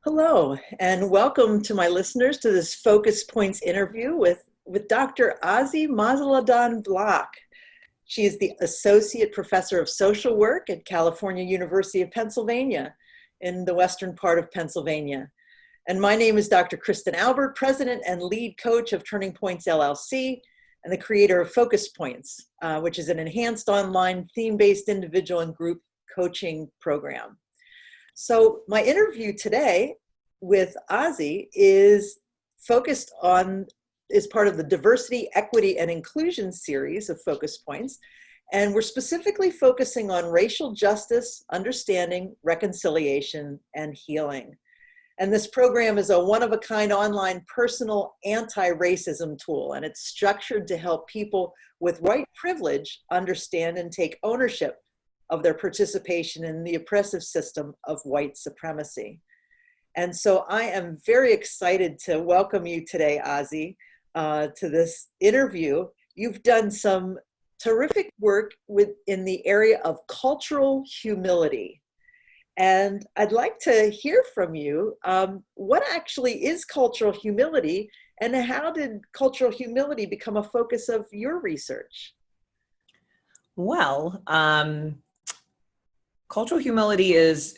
Hello, and welcome to my listeners to this Focus Points interview with Dr. Ozzie Masalehdan. She is the Associate Professor of Social Work at California University of Pennsylvania in the western part of Pennsylvania. And my name is Dr. Kristen Albert, President and Lead Coach of Turning Points LLC and the creator of Focus Points, which is an enhanced online theme-based individual and group coaching program. So my interview today with Ozzie is focused on, is part of the Diversity, Equity, and Inclusion series of Focus Points. And we're specifically focusing on racial justice, understanding, reconciliation, and healing. And this program is a one-of-a-kind online personal anti-racism tool, and it's structured to help people with white privilege understand and take ownership of their participation in the oppressive system of white supremacy. And so I am very excited to welcome you today, Ozzie, to this interview. You've done some terrific work in the area of cultural humility. And I'd like to hear from you, what actually is cultural humility, and how did cultural humility become a focus of your research? Well, cultural humility is,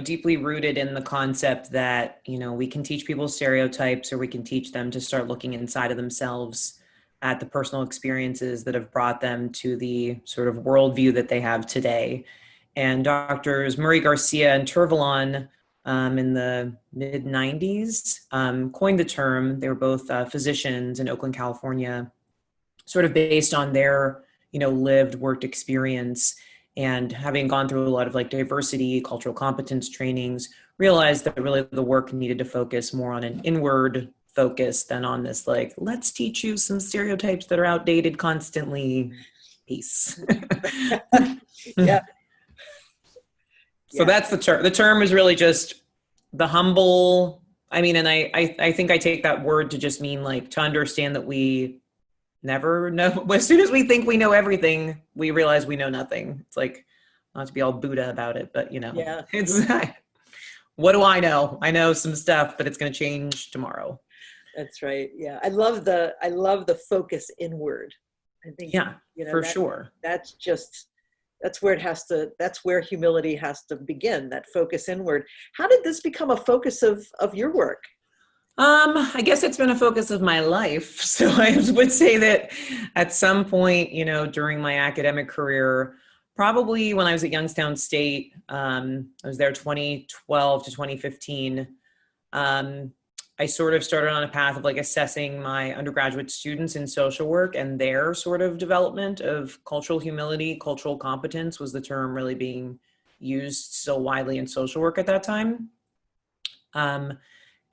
deeply rooted in the concept that, we can teach people stereotypes, or we can teach them to start looking inside of themselves at the personal experiences that have brought them to the sort of worldview that they have today. And Doctors Murray Garcia and Turvalon in the mid-90s coined the term. They were both physicians in Oakland, California, sort of based on their, lived, worked experience. And having gone through a lot of diversity, cultural competence trainings, realized that really the work needed to focus more on an inward focus than on this, let's teach you some stereotypes that are outdated constantly piece. Yeah. So that's the term. The term is really just the humble, and I think I take that word to just mean to understand that we never know. As soon as we think we know everything, we realize we know nothing. It's not to be all Buddha about it, but Yeah. It's what do I know? I know some stuff, but it's going to change tomorrow. That's right. Yeah. I love the focus inward. I think, for sure. That's where humility has to begin, that focus inward. How did this become a focus of your work? I guess it's been a focus of my life. So I would say that at some point, during my academic career, probably when I was at Youngstown State, I was there 2012 to 2015. I sort of started on a path of assessing my undergraduate students in social work, and their sort of development of cultural humility. Cultural competence was the term really being used so widely in social work at that time.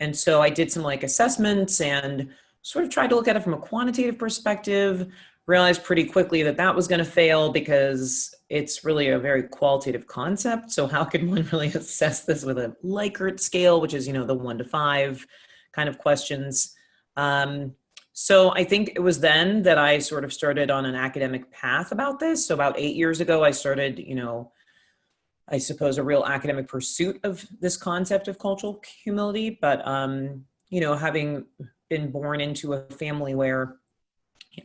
And so I did some assessments and sort of tried to look at it from a quantitative perspective, realized pretty quickly that that was going to fail because it's really a very qualitative concept. So how can one really assess this with a Likert scale, which is, the 1 to 5 kind of questions. So I think it was then that I sort of started on an academic path about this. So about 8 years ago, I started, I suppose, a real academic pursuit of this concept of cultural humility. But, having been born into a family where,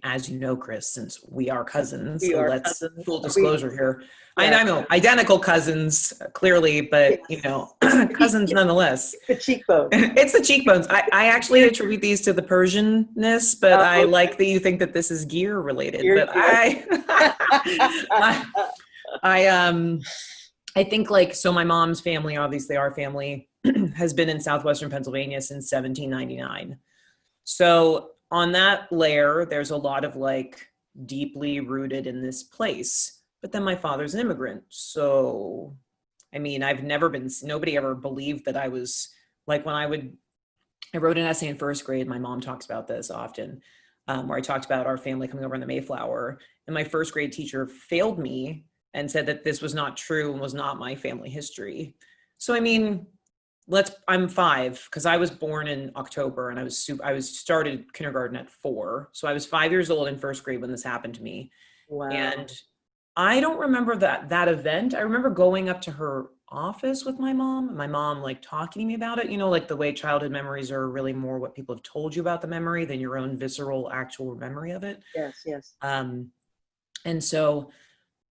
as you know, Chris, since we are cousins, full disclosure here. Yeah. I know identical cousins, clearly, but, cousins nonetheless. The cheekbones. It's the cheekbones. I actually attribute these to the Persianness, but I like that you think that this is gear related. But I think so my mom's family, obviously our family, has been in southwestern Pennsylvania since 1799. So on that layer, there's a lot of deeply rooted in this place. But then my father's an immigrant. So, nobody ever believed that I was when I wrote an essay in first grade. My mom talks about this often, where I talked about our family coming over in the Mayflower. And my first grade teacher failed me and said that this was not true and was not my family history. So, I'm 5 because I was born in October and I started kindergarten at 4. So I was 5 years old in first grade when this happened to me. Wow. And I don't remember that event. I remember going up to her office with my mom like talking to me about it, like the way childhood memories are really more what people have told you about the memory than your own visceral actual memory of it. Yes, yes. And so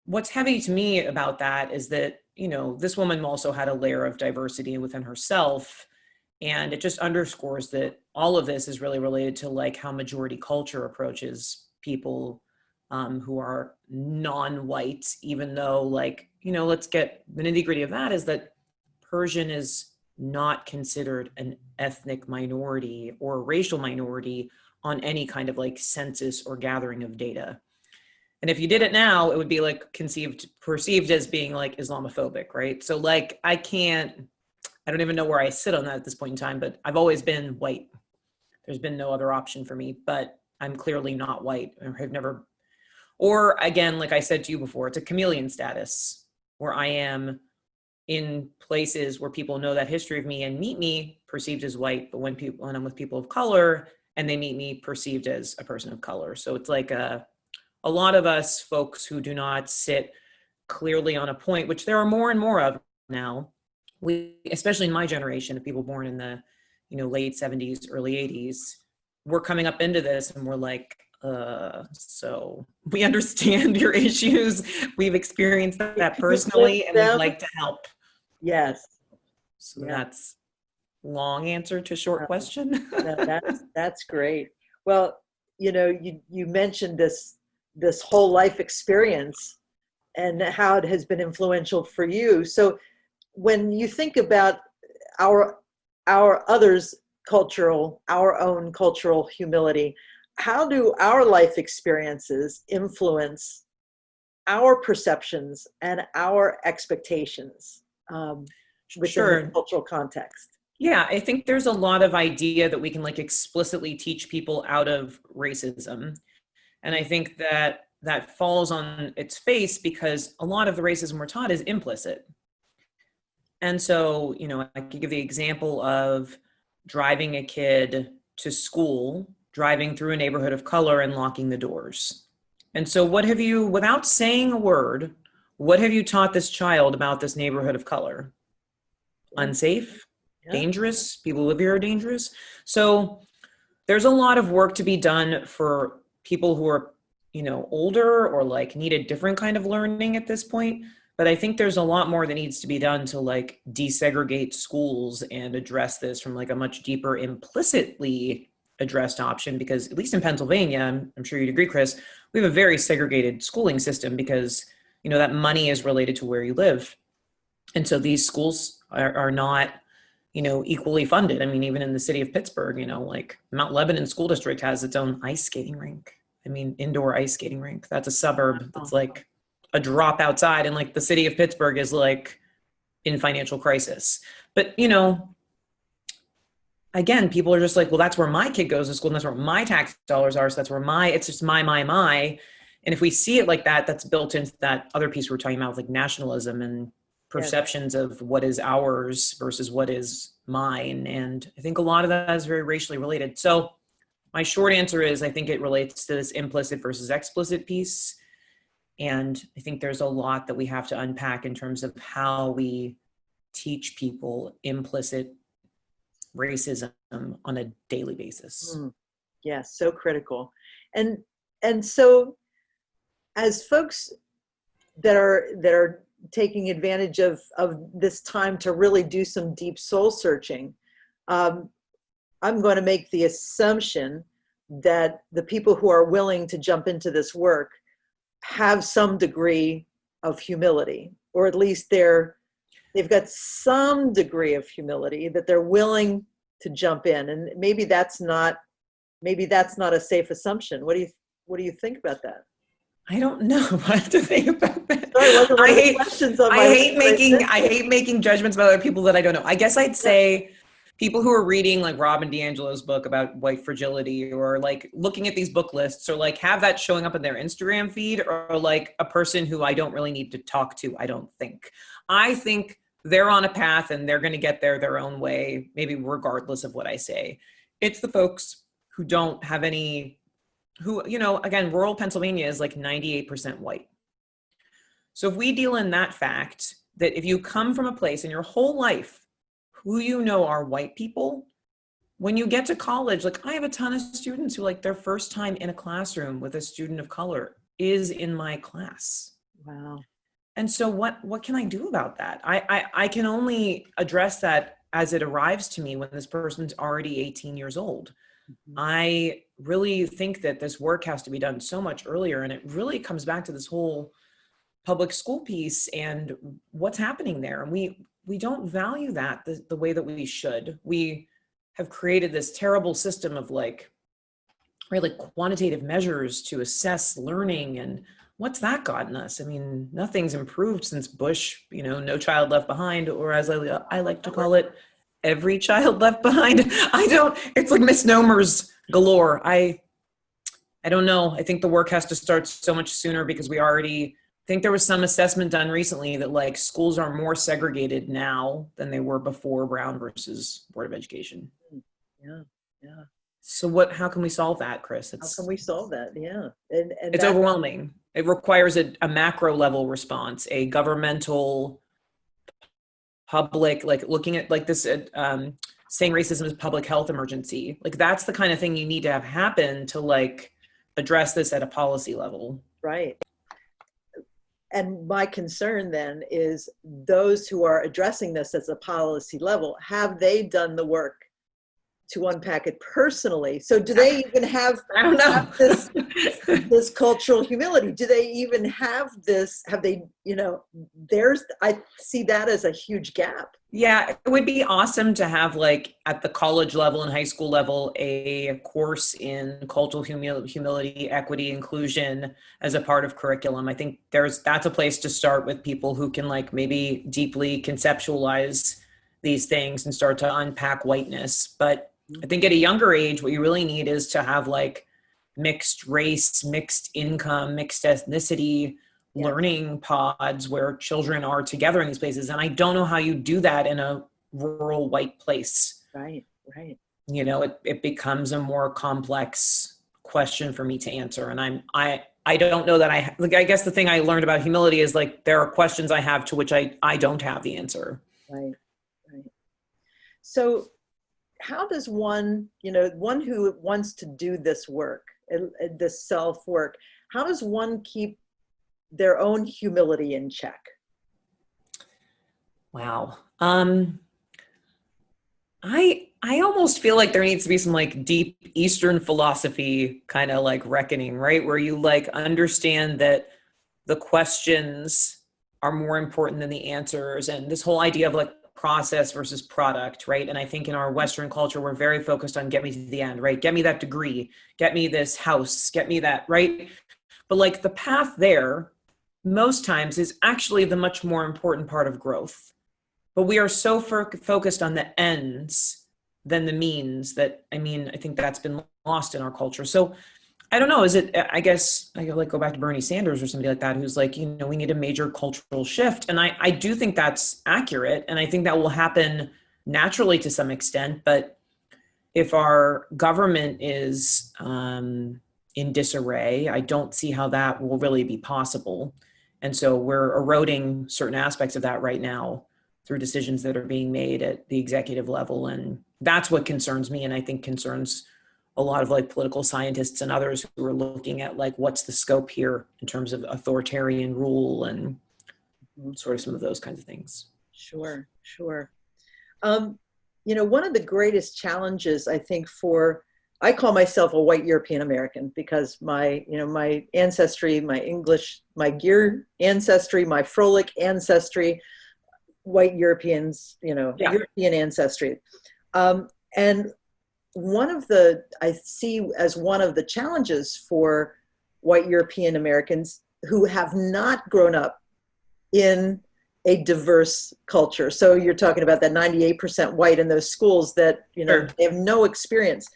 what's heavy to me about that is that, this woman also had a layer of diversity within herself. And it just underscores that all of this is really related to like how majority culture approaches people who are non-white, even though like, let's get the nitty-gritty of that is that Persian is not considered an ethnic minority or a racial minority on any kind of like census or gathering of data. And if you did it now, it would be like perceived as being like Islamophobic, right? So like I don't even know where I sit on that at this point in time, but I've always been white. There's been no other option for me, but I'm clearly not white or have never, or again, like I said to you before, it's a chameleon status where I am in places where people know that history of me and meet me perceived as white, but when I'm with people of color and they meet me perceived as a person of color. So it's like a lot of us folks who do not sit clearly on a point, which there are more and more of now. We, especially in my generation of people born in the, late 70s, early 80s, we're coming up into this and we're like, so we understand your issues. We've experienced that personally and we'd like to help. Yes. So that's long answer to short question. No, that's great. Well, you mentioned this whole life experience and how it has been influential for you. So when you think about our own cultural humility, how do our life experiences influence our perceptions and our expectations within the cultural context? Yeah, I think there's a lot of idea that we can like explicitly teach people out of racism. And I think that falls on its face because a lot of the racism we're taught is implicit. And so, I could give the example of driving a kid to school, driving through a neighborhood of color and locking the doors. And so without saying a word, what have you taught this child about this neighborhood of color? Unsafe, dangerous, people who live here are dangerous. So there's a lot of work to be done for people who are, older or like need a different kind of learning at this point. But I think there's a lot more that needs to be done to like desegregate schools and address this from like a much deeper implicitly addressed option, because at least in Pennsylvania, I'm sure you'd agree, Chris, we have a very segregated schooling system because, that money is related to where you live. And so these schools are not, equally funded. I mean, even in the city of Pittsburgh, like Mount Lebanon School District has its own ice skating rink. I mean, indoor ice skating rink. That's a suburb. That's like a drop outside, and like the city of Pittsburgh is like in financial crisis. But, again, people are just like, well, that's where my kid goes to school and that's where my tax dollars are. So that's where it's just my. And if we see it like that, that's built into that other piece we're talking about with like nationalism and perceptions of what is ours versus what is mine. And I think a lot of that is very racially related. So my short answer is I think it relates to this implicit versus explicit piece. And I think there's a lot that we have to unpack in terms of how we teach people implicit racism on a daily basis. Yes, so critical. And so as folks that are taking advantage of this time to really do some deep soul searching, I'm going to make the assumption that the people who are willing to jump into this work have some degree of humility, or at least they've got some degree of humility that they're willing to jump in. And maybe that's not a safe assumption. What do you think about that? I don't know what to think about that. Sorry, I hate making judgments about other people that I don't know. I guess I'd say people who are reading like Robin DiAngelo's book about white fragility, or like looking at these book lists, or like have that showing up in their Instagram feed, or like a person who I don't really need to talk to. I think they're on a path and they're going to get there their own way, maybe regardless of what I say. It's the folks who don't have any, who, again, rural Pennsylvania is like 98% white. So if we deal in that fact, that if you come from a place in your whole life, who you know are white people, when you get to college, like I have a ton of students who like their first time in a classroom with a student of color is in my class. Wow. And so what can I do about that? I can only address that as it arrives to me when this person's already 18 years old. Mhm. I really think that this work has to be done so much earlier. And it really comes back to this whole public school piece and what's happening there. And we don't value that the way that we should. We have created this terrible system of like really quantitative measures to assess learning, and what's that gotten us? I mean, nothing's improved since Bush, no child left behind, or as I like to call it, every child left behind. It's like misnomers galore. I don't know. I think the work has to start so much sooner because I think there was some assessment done recently that like schools are more segregated now than they were before Brown versus Board of Education. Yeah, yeah. So how can we solve that, Chris? How can we solve that? Yeah. And It's overwhelming. It requires a macro level response, a governmental, public, like looking at like this, saying racism is a public health emergency. Like that's the kind of thing you need to have happen to like address this at a policy level. Right. And my concern then is those who are addressing this as a policy level, have they done the work to unpack it personally? So do they even have, I don't know. have this cultural humility? Do they even have this? Have they, I see that as a huge gap. Yeah, it would be awesome to have like at the college level and high school level, a course in cultural humility, equity, inclusion as a part of curriculum. I think that's a place to start with people who can like maybe deeply conceptualize these things and start to unpack whiteness. But I think at a younger age, what you really need is to have like mixed race, mixed income, mixed ethnicity learning pods where children are together in these places. And I don't know how you do that in a rural white place. Right, right. It becomes a more complex question for me to answer. And I don't know that I guess the thing I learned about humility is like, there are questions I have to which I don't have the answer. Right, right. So how does one who wants to do this work, this self work, how does one keep their own humility in check? Wow. I almost feel like there needs to be some like deep Eastern philosophy kind of like reckoning, right? Where you like understand that the questions are more important than the answers, and this whole idea of like process versus product, right? And I think in our Western culture, we're very focused on get me to the end, right? Get me that degree, get me this house, get me that, right? But like the path there most times is actually the much more important part of growth. But we are so focused on the ends than the means that, I think that's been lost in our culture. So I don't know, I guess I like go back to Bernie Sanders or somebody like that, who's like, we need a major cultural shift. And I do think that's accurate. And I think that will happen naturally to some extent. But if our government is in disarray, I don't see how that will really be possible. And so we're eroding certain aspects of that right now through decisions that are being made at the executive level. And that's what concerns me. And I think concerns a lot of like political scientists and others who are looking at like, what's the scope here in terms of authoritarian rule and sort of some of those kinds of things. Sure, sure. One of the greatest challenges I think I call myself a white European American because my ancestry, my English, my Gear ancestry, my Frolic ancestry, white Europeans, European ancestry. And I see as one of the challenges for white European Americans who have not grown up in a diverse culture. So you're talking about that 98% white in those schools that, Sure. They have no experience.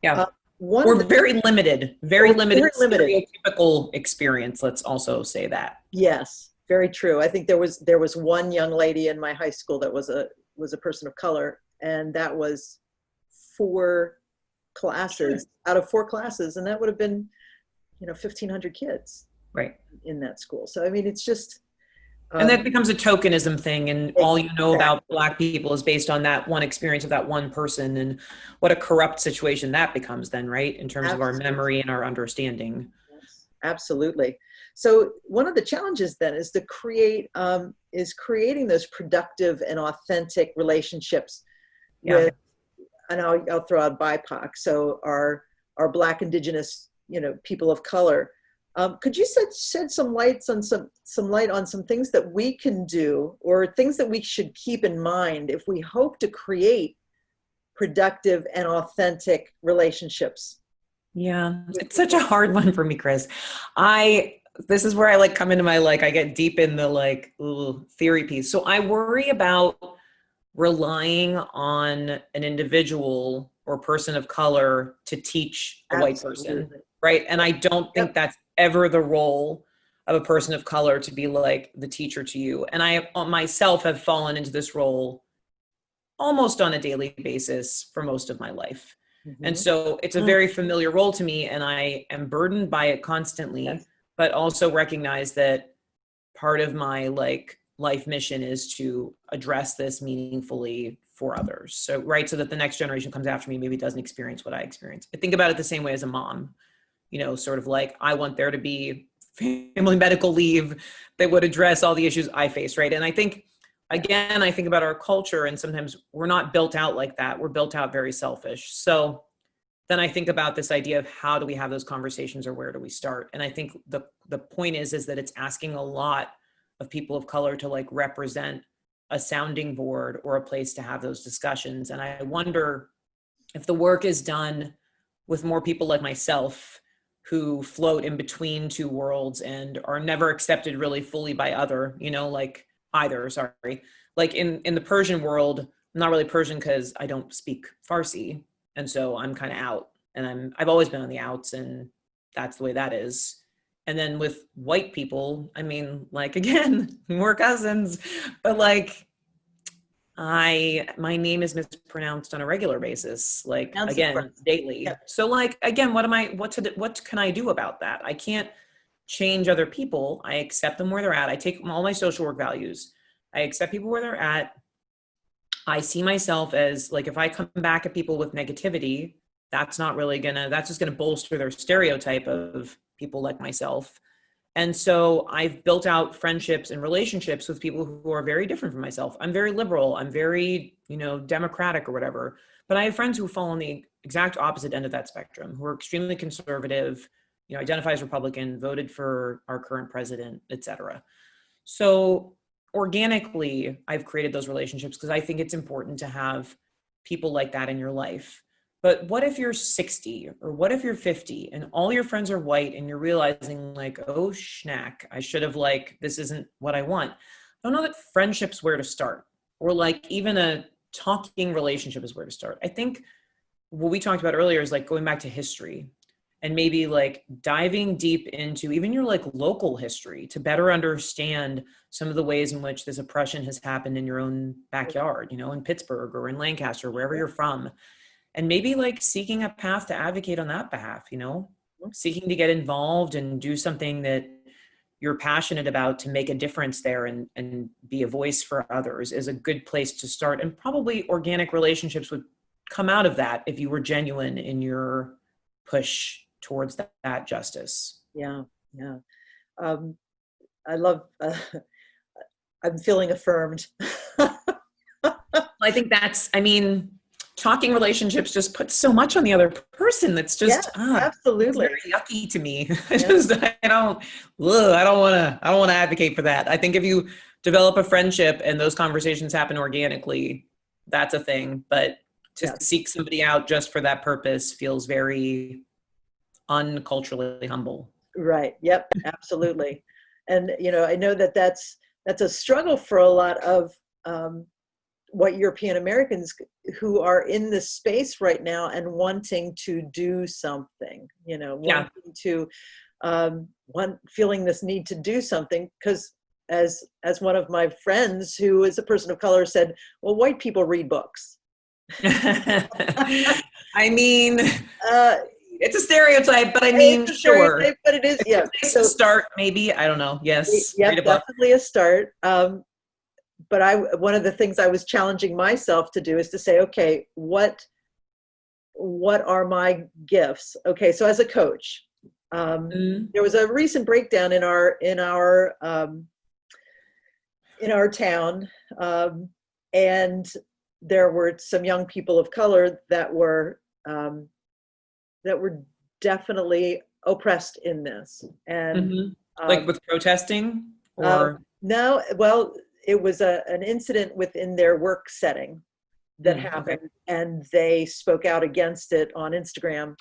Yeah. Very limited stereotypical experience. Let's also say that. Yes, very true. I think there was one young lady in my high school that was a person of color, and that was 4 classes out of 4 classes, and that would have been 1,500 kids right in that school. So it's just And that becomes a tokenism thing, and all you know Exactly. about Black people is based on that one experience of that one person, and what a corrupt situation that becomes then, right? In terms of our Absolutely. memory and our understanding. Yes, absolutely. So one of the challenges then is to creating those productive and authentic relationships Yeah. with, and I'll throw out BIPOC, so our Black, Indigenous, people of color. Could you shed some light on some things that we can do, or things that we should keep in mind if we hope to create productive and authentic relationships? Yeah. It's such a hard one for me, Chris. This is where I come into my, I get deep in the theory piece. So I worry about relying on an individual or person of color to teach a white person, Absolutely. right? And I don't think Yep. that's ever the role of a person of color, to be the teacher to you. And I myself have fallen into this role almost on a daily basis for most of my life. And Mm-hmm. so it's a very familiar role to me, and I am burdened by it constantly, Yes. but also recognize that part of my life mission is to address this meaningfully for others. So, right. So that the next generation comes after me maybe doesn't experience what I experienced. I think about it the same way as a mom, sort of I want there to be family medical leave that would address all the issues I face. Right. And I think, again, I think about our culture, and sometimes we're not built out like that. We're built out very selfish. So then I think about this idea of how do we have those conversations, or where do we start? And I think the point is that it's asking a lot of people of color to represent a sounding board or a place to have those discussions. And I wonder if the work is done with more people like myself, who float in between two worlds and are never accepted really fully by either, sorry. In the Persian world, I'm not really Persian because I don't speak Farsi. And so I'm kind of out, and I've always been on the outs, and that's the way that is. And then with white people, I mean, again, we're cousins, but my name is mispronounced on a regular basis, again, daily. Yep. So again, what can I do about that? I can't change other people. I accept them where they're at. I take all my social work values. I accept people where they're at. I see myself as if I come back at people with negativity, that's just gonna bolster their stereotype of people like myself. And so I've built out friendships and relationships with people who are very different from myself. I'm very liberal. I'm very, democratic or whatever. But I have friends who fall on the exact opposite end of that spectrum, who are extremely conservative, identify as Republican, voted for our current president, et cetera. So organically, I've created those relationships because I think it's important to have people like that in your life. But what if you're 60, or what if you're 50 and all your friends are white, and you're realizing oh, schnack, I should have this isn't what I want. I don't know that friendship's where to start, or even a talking relationship is where to start. I think what we talked about earlier is going back to history, and maybe diving deep into even your local history to better understand some of the ways in which this oppression has happened in your own backyard, in Pittsburgh or in Lancaster, wherever you're from. And maybe seeking a path to advocate on that behalf, seeking to get involved and do something that you're passionate about to make a difference there, and be a voice for others is a good place to start. And probably organic relationships would come out of that if you were genuine in your push towards that justice. Yeah. Yeah. I love, I'm feeling affirmed. I think talking relationships just puts so much on the other person that's just absolutely very yucky to me. I don't want to advocate for that. I think if you develop a friendship and those conversations happen organically, that's a thing. But to seek somebody out just for that purpose feels very unculturally humble. Right. Yep. Absolutely. And I know that's a struggle for a lot of white European Americans who are in this space right now and wanting to do something, wanting to, feeling this need to do something, because as one of my friends who is a person of color said, well, white people read books. It's a stereotype, but I mean, It's a sure. stereotype, but it is, yeah. It's a start, maybe. I don't know. Yes. Yeah, Read a book. definitely a start. But one of the things I was challenging myself to do is to say, okay, what are my gifts? Okay, so as a coach, there was a recent breakdown in our town, and there were some young people of color that were definitely oppressed in this. And Like with protesting um, or? no, well, it was an incident within their work setting that Okay. happened, and they spoke out against it on Instagram.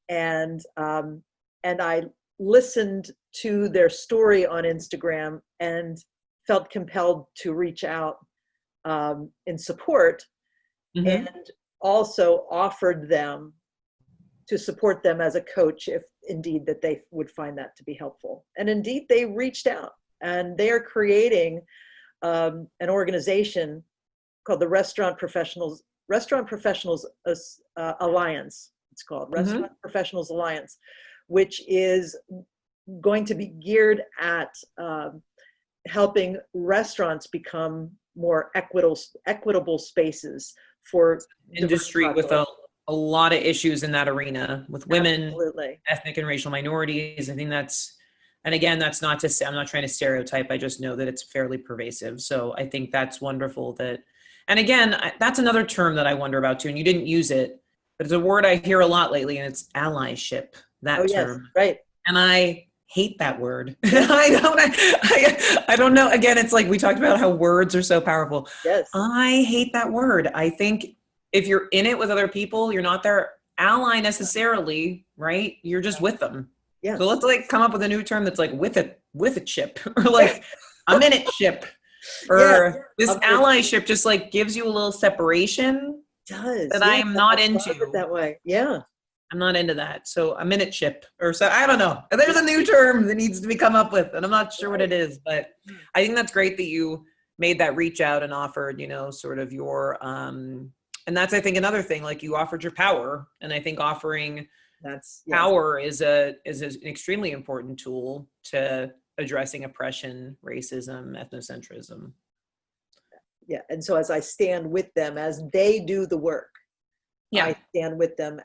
And I listened to their story on Instagram and felt compelled to reach out in support, and also offered them to support them as a coach if indeed that they would find that to be helpful. And indeed they reached out, and they are creating an organization called the Restaurant Professionals Alliance. It's called Restaurant Professionals Alliance, which is going to be geared at helping restaurants become more equitable spaces for Industry with a lot of issues in that arena with women, Absolutely. ethnic and racial minorities. I think that's, and again, that's not to say, I'm not trying to stereotype. I just know that it's fairly pervasive. So I think that's wonderful that, and again, that's another term that I wonder about too. And you didn't use it, but it's a word I hear a lot lately, and it's allyship, that term. Right. And I hate that word. I don't know. Again, it's like we talked about how words are so powerful. Yes. I hate that word. I think if you're in it with other people, you're not their ally necessarily, right? You're just with them. Yeah. So let's like come up with a new term that's like with a chip, or like a minute ship, or this allyship just like gives you a little separation. Does. That I am not into. It that way. Yeah. I'm not into that. So a minute chip or so, I don't know. There's a new term that needs to be come up with, and I'm not sure what it is, but I think that's great that you made that reach out and offered, sort of your, and that's, I think, another thing, like you offered your power. And I think offering power is an extremely important tool to addressing oppression, racism, ethnocentrism. Yeah. And so as I stand with them, as they do the work, I stand with them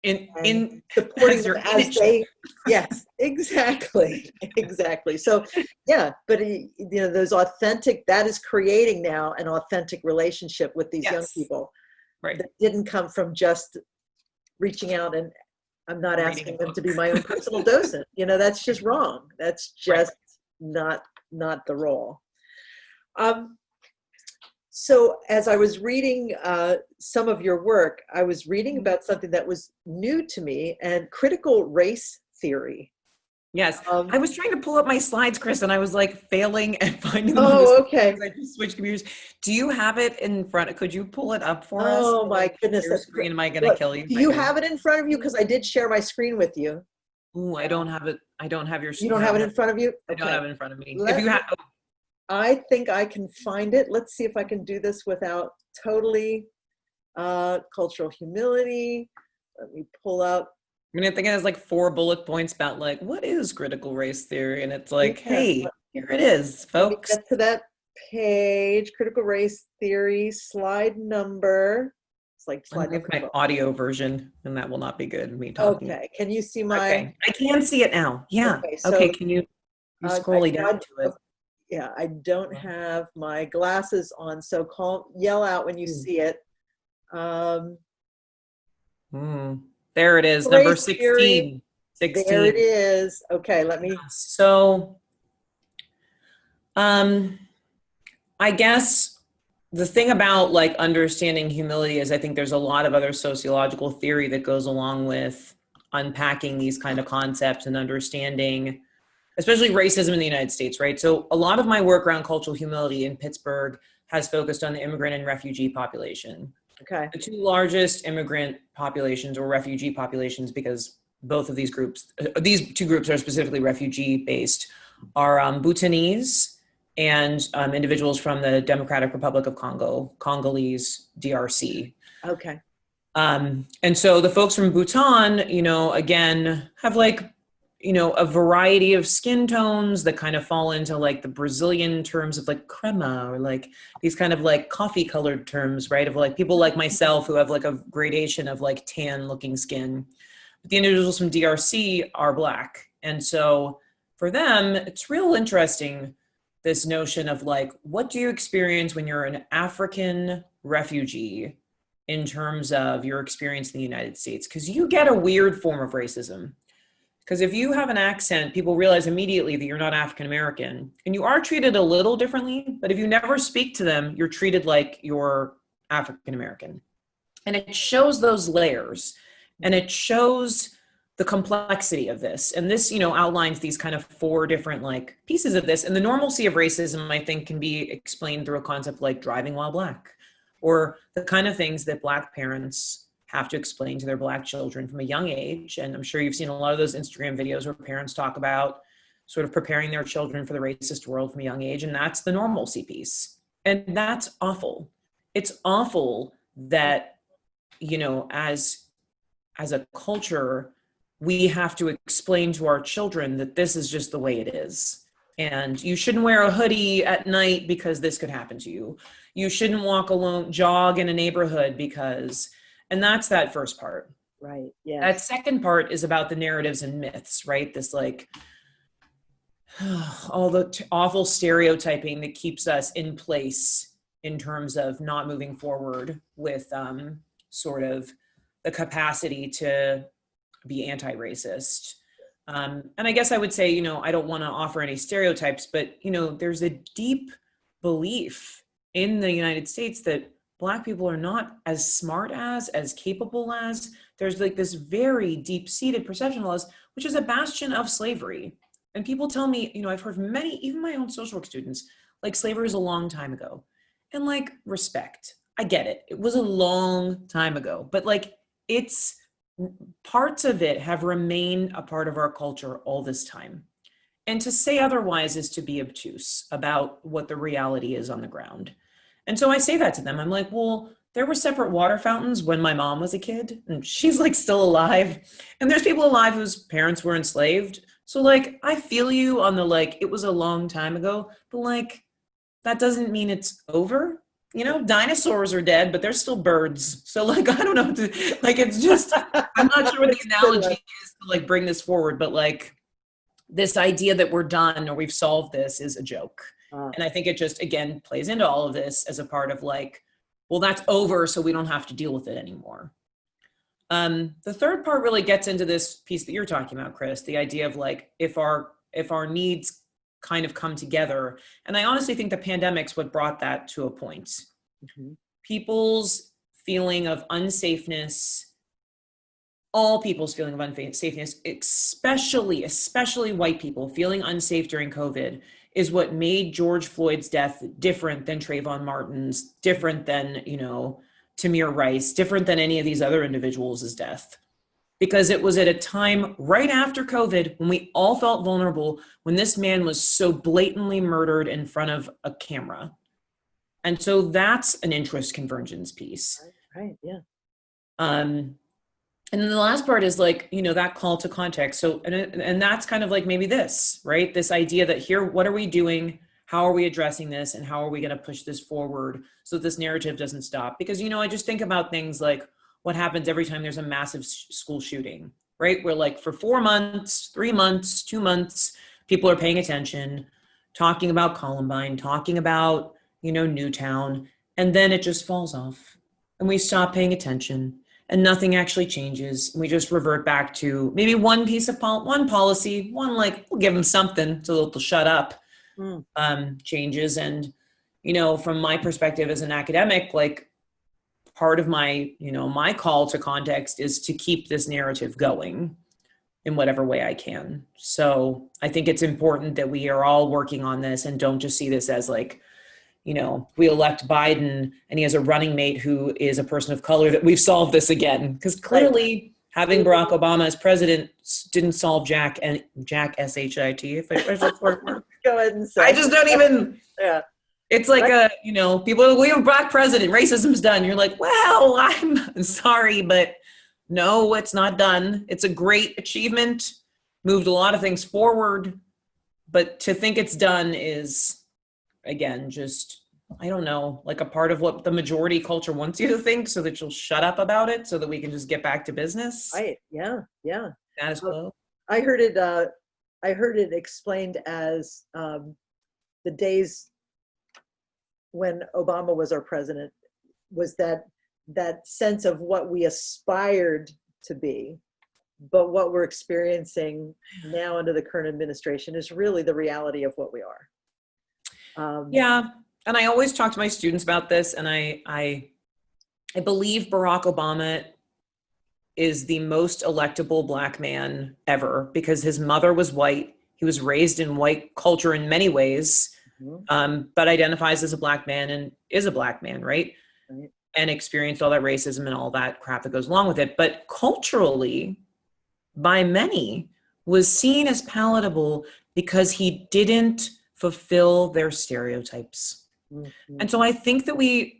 in supporting them as they, yes, exactly. So, yeah, but those authentic, that is creating now an authentic relationship with these young people. Right. That didn't come from just reaching out, and I'm not asking them to be my own personal docent. That's just wrong. That's just not the role. So as I was reading some of your work, I was reading about something that was new to me, and critical race theory. Yes. I was trying to pull up my slides, Chris, and I was like failing at finding them. Oh, okay. I just switched computers. Do you have it in front? Could you pull it up for us? Oh my goodness. Screen, am I going to kill you? Do you have it in front of you? Because I did share my screen with you. Ooh, I don't have it. I don't have your screen. You don't have it in front of you? Okay. I don't have it in front of me. If you have, I think I can find it. Let's see if I can do this without totally cultural humility. Let me pull up. I mean, I think it has like 4 bullet points about like, what is critical race theory? And it's like, hey, here it is, folks. Let me get to that page, critical race theory, slide number. It's like slide number. My audio version, and that will not be good. Me talking. Okay, can you see my? Okay, I can see it now. Yeah. Okay, can you scroll down to it? Yeah, I don't have my glasses on, so yell out when you see it. There it is, number 16. 16. There it is. Okay, let me. So, I guess the thing about like understanding humility is I think there's a lot of other sociological theory that goes along with unpacking these kind of concepts and understanding, especially racism in the United States, right? So a lot of my work around cultural humility in Pittsburgh has focused on the immigrant and refugee population. Okay. The 2 largest immigrant populations or refugee populations, because both of these groups, these 2 groups are specifically refugee based, are Bhutanese and individuals from the Democratic Republic of Congo, Congolese, DRC. Okay. And so the folks from Bhutan, you know, again, have like, you know, a variety of skin tones that kind of fall into like the Brazilian terms of like crema, or like these kind of like coffee colored terms, right? Of like people like myself who have like a gradation of like tan looking skin. But the individuals from DRC are Black. And so for them, it's real interesting, this notion of like, what do you experience when you're an African refugee in terms of your experience in the United States? Because you get a weird form of racism. Because if you have an accent, people realize immediately that you're not African American, and you are treated a little differently. But if you never speak to them, you're treated like you're African American. And it shows those layers, and it shows the complexity of this. And this, you know, outlines these kind of 4 different like pieces of this. And the normalcy of racism, I think, can be explained through a concept like driving while Black, or the kind of things that Black parents have to explain to their Black children from a young age. And I'm sure you've seen a lot of those Instagram videos where parents talk about sort of preparing their children for the racist world from a young age. And that's the normalcy piece. And that's awful. It's awful that, you know, as a culture, we have to explain to our children that this is just the way it is. And you shouldn't wear a hoodie at night because this could happen to you. You shouldn't walk alone, jog in a neighborhood because, and that's that first part. Right. Yeah. That second part is about the narratives and myths, right? This like all the awful stereotyping that keeps us in place in terms of not moving forward with sort of the capacity to be anti-racist. And I guess I would say, you know, I don't want to offer any stereotypes, but, you know, there's a deep belief in the United States that Black people are not as smart as capable as. There's like this very deep-seated perception of us, which is a bastion of slavery. And people tell me, you know, I've heard many, even my own social work students, like slavery is a long time ago. And like, respect, I get it. It was a long time ago, but like it's, parts of it have remained a part of our culture all this time. And to say otherwise is to be obtuse about what the reality is on the ground. And so I say that to them. I'm like, well, there were separate water fountains when my mom was a kid, and she's like still alive. And there's people alive whose parents were enslaved. So like, I feel you on the, like, it was a long time ago, but like, that doesn't mean it's over. You know, dinosaurs are dead, but they're still birds. So like, I don't know, like, it's just, I'm not sure what the analogy is to like bring this forward, but like this idea that we're done or we've solved this is a joke. And I think it just, again, plays into all of this as a part of like, well, that's over, so we don't have to deal with it anymore. The third part really gets into this piece that you're talking about, Chris, the idea of like, if our needs kind of come together. And I honestly think the pandemic's what brought that to a point. Mm-hmm. People's feeling of unsafeness, all people's feeling of unsafeness, especially white people feeling unsafe during COVID, is what made George Floyd's death different than Trayvon Martin's, different than, you know, Tamir Rice, different than any of these other individuals' death. Because it was at a time right after COVID when we all felt vulnerable, when this man was so blatantly murdered in front of a camera. And so that's an interest convergence piece. Right, yeah. And then the last part is like, you know, that call to context. So, and that's kind of like maybe this, right? This idea that here, what are we doing? How are we addressing this? And how are we going to push this forward so this narrative doesn't stop? Because, you know, I just think about things like what happens every time there's a massive school shooting, right? Where like for 4 months, 3 months, 2 months, people are paying attention, talking about Columbine, talking about, you know, Newtown, and then it just falls off and we stop paying attention. And nothing actually changes. We just revert back to maybe one piece of one policy, one like, we'll give them something so they'll shut up, changes. And, you know, from my perspective as an academic, like part of my, you know, my call to context is to keep this narrative going in whatever way I can. So I think it's important that we are all working on this and don't just see this as like, you know, we elect Biden and he has a running mate who is a person of color, that we've solved this again. Because clearly having Barack Obama as president didn't solve Jack S-H-I-T. If I go ahead and say. I just don't even, yeah. It's like people are like, we have a black president, racism's done. You're like, well, I'm sorry, but no, it's not done. It's a great achievement, moved a lot of things forward, but to think it's done is, again, just, I don't know, like a part of what the majority culture wants you to think so that you'll shut up about it so that we can just get back to business. Right. Yeah. Yeah. Status quo. I heard it explained as the days when Obama was our president was that sense of what we aspired to be, but what we're experiencing now under the current administration is really the reality of what we are. Yeah. And I always talk to my students about this, and I believe Barack Obama is the most electable black man ever because his mother was white. He was raised in white culture in many ways, but identifies as a black man and is a black man, right? And experienced all that racism and all that crap that goes along with it. But culturally, by many, was seen as palatable because he didn't fulfill their stereotypes. And so I think that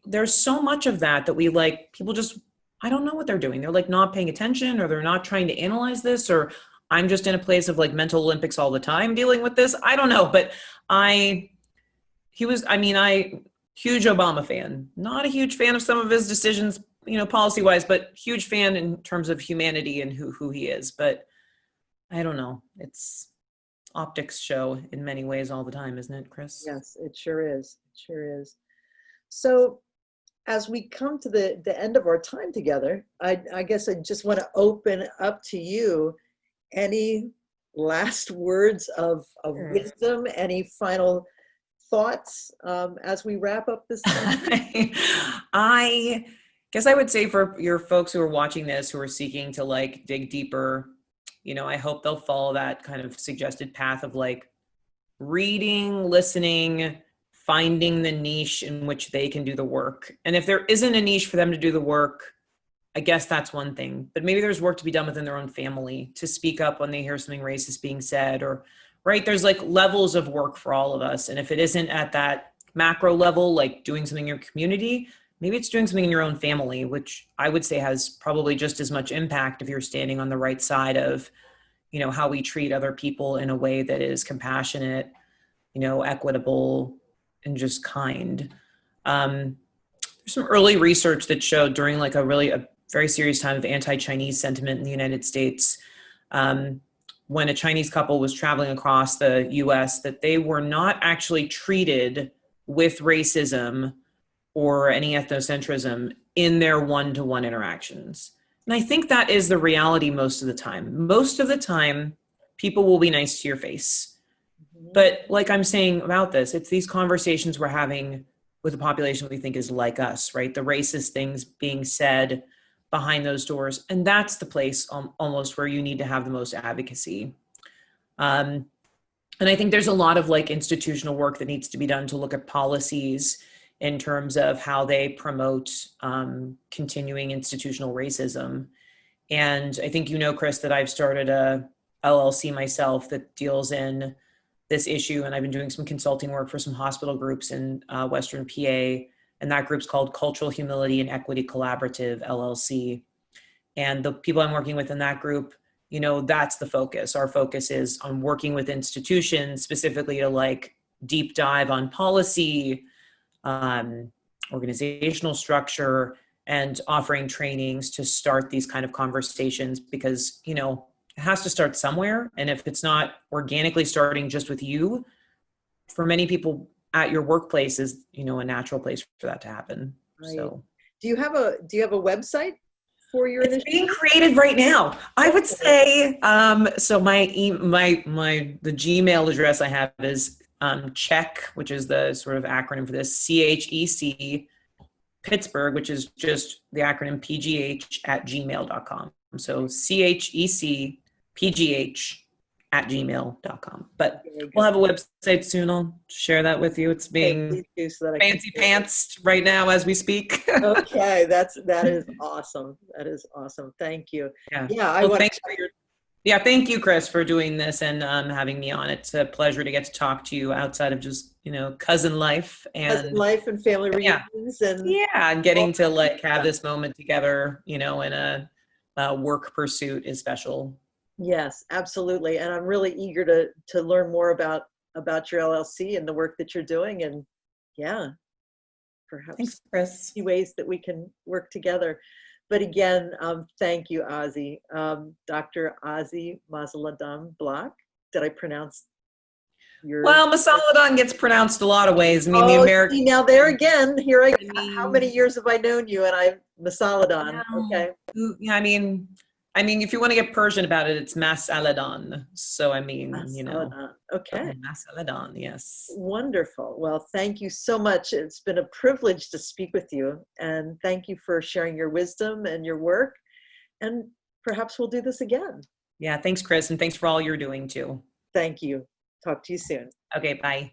there's so much of that we like, people just, I don't know what they're doing. They're like not paying attention, or they're not trying to analyze this, or I'm just in a place of like mental Olympics all the time dealing with this. I don't know, but huge Obama fan, not a huge fan of some of his decisions, policy wise, but huge fan in terms of humanity and who he is. But I don't know. It's optics show in many ways all the time, isn't it, Chris? Yes, it sure is. It sure is. So as we come to the end of our time together, I guess I just want to open up to you any last words of wisdom, any final thoughts as we wrap up this time? I guess I would say for your folks who are watching this, who are seeking to like dig deeper, I hope they'll follow that kind of suggested path of like reading, listening, finding the niche in which they can do the work. And if there isn't a niche for them to do the work, I guess that's one thing, but maybe there's work to be done within their own family to speak up when they hear something racist being said, or right. There's like levels of work for all of us. And if it isn't at that macro level, like doing something in your community, maybe it's doing something in your own family, which I would say has probably just as much impact if you're standing on the right side of, how we treat other people in a way that is compassionate, equitable, and just kind. There's some early research that showed during like a very serious time of anti-Chinese sentiment in the United States, when a Chinese couple was traveling across the US, that they were not actually treated with racism or any ethnocentrism in their one-to-one interactions. And I think that is the reality most of the time. Most of the time, people will be nice to your face. But like I'm saying about this, it's these conversations we're having with a population we think is like us, right? The racist things being said behind those doors. And that's the place almost where you need to have the most advocacy. And I think there's a lot of like institutional work that needs to be done to look at policies in terms of how they promote continuing institutional racism. And I think Chris, that I've started a LLC myself that deals in this issue, and I've been doing some consulting work for some hospital groups in Western PA, and that group's called Cultural Humility and Equity Collaborative, LLC. And the people I'm working with in that group, that's the focus. Our focus is on working with institutions specifically to like deep dive on policy, organizational structure, and offering trainings to start these kind of conversations because, it has to start somewhere. And if it's not organically starting just with you, for many people at your workplace is, a natural place for that to happen. Right. So do you have a website for your initiative? It's being created right now. I would say, so the Gmail address I have is CHEC, which is the sort of acronym for this, CHEC Pittsburgh, which is just the acronym PGH@gmail.com. So CHECPGH@gmail.com. But we'll have a website soon. I'll share that with you. It's being fancy pants right now as we speak. Okay, that is awesome. That is awesome. Thank you. Yeah. Yeah, thanks for your Yeah, thank you, Chris, for doing this and having me on. It's a pleasure to get to talk to you outside of just, cousin life. Cousin And life and family yeah, reunions and yeah, and all getting to kinds like of have stuff. this moment together, in a work pursuit is special. Yes, absolutely. And I'm really eager to learn more about your LLC and the work that you're doing. And yeah, Thanks, perhaps Chris. see ways that we can work together. But again, thank you, Ozzie. Dr. Ozzie Masalehdan Block. Did I pronounce your? Well, Masalehdan gets pronounced a lot of ways. I mean, the Oh, American, see, now there again, I how many mean, years have I known you? And I, Masalehdan. well, Okay. yeah, I mean, if you want to get Persian about it, it's Masalehdan. So, Masalehdan. Okay. Masalehdan, yes. Wonderful. Well, thank you so much. It's been a privilege to speak with you. And thank you for sharing your wisdom and your work. And perhaps we'll do this again. Yeah, thanks, Chris, and thanks for all you're doing too. Thank you. Talk to you soon. Okay, bye.